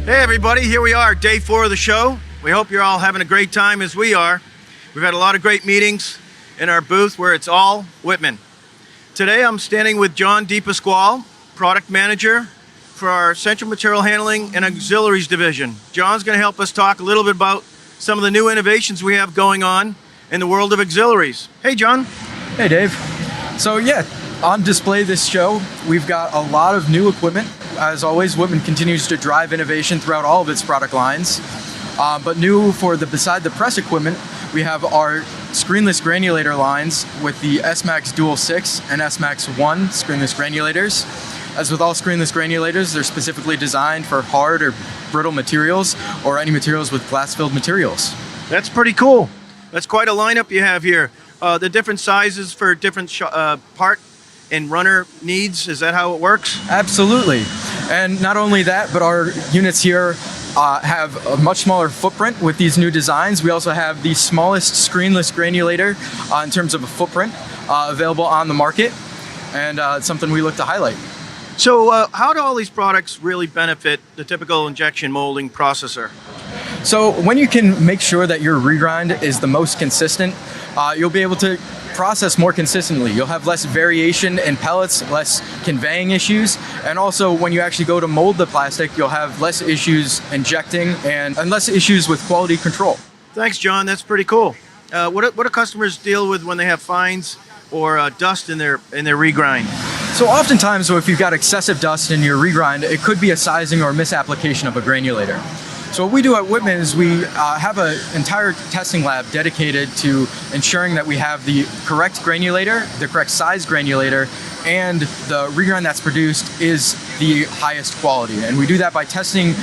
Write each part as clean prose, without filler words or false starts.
Hey everybody, here we are, day 4 of the show. We hope you're all having a great time as we are. We've had a lot of great meetings in our booth where it's all Wittmann. Today I'm standing with John DePasquale, Product Manager for our Central Material Handling and Auxiliaries Division. John's going to help us talk a little bit about some of the new innovations we have going on in the world of auxiliaries. Hey John. Hey Dave. So yeah, on display this show, we've got a lot of new equipment. As always, Wittmann continues to drive innovation throughout all of its product lines. But new for the beside the press equipment, we have our screenless granulator lines with the S-Max Dual 6 and S-Max 1 screenless granulators. As with all screenless granulators, they're specifically designed for hard or brittle materials or any materials with glass-filled materials. That's pretty cool. That's quite a lineup you have here. The different sizes for different part and runner needs, is that how it works? Absolutely. And not only that, but our units here have a much smaller footprint with these new designs. We also have the smallest screenless granulator in terms of a footprint available on the market, and it's something we look to highlight. So how do all these products really benefit the typical injection molding processor? So when you can make sure that your regrind is the most consistent, you'll be able to process more consistently. You'll have less variation in pellets, less conveying issues, and also when you actually go to mold the plastic, you'll have less issues injecting and less issues with quality control. Thanks, John. That's pretty cool. What do customers deal with when they have fines or dust in their regrind? So oftentimes, if you've got excessive dust in your regrind, it could be a sizing or misapplication of a granulator. So what we do at Wittmann is we have an entire testing lab dedicated to ensuring that we have the correct granulator, the correct size granulator, and the regrind that's produced is the highest quality. And we do that by testing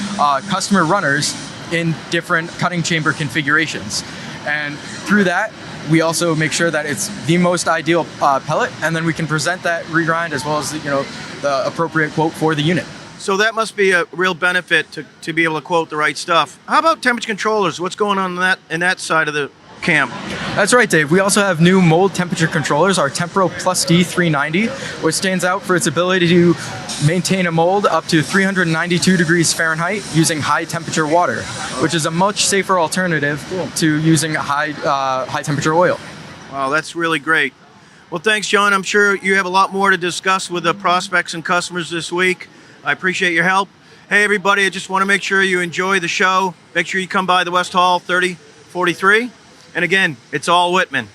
customer runners in different cutting chamber configurations. And through that, we also make sure that it's the most ideal pellet, and then we can present that regrind as well as the appropriate quote for the unit. So that must be a real benefit to be able to quote the right stuff. How about temperature controllers? What's going on in that side of the camp? That's right, Dave. We also have new mold temperature controllers, our Tempro Plus D 390, which stands out for its ability to maintain a mold up to 392 degrees Fahrenheit using high temperature water, which is a much safer alternative to using high temperature oil. Wow, that's really great. Well, thanks, John. I'm sure you have a lot more to discuss with the prospects and customers this week. I appreciate your help. Hey, everybody, I just want to make sure you enjoy the show. Make sure you come by the West Hall 3043. And again, it's all Wittmann.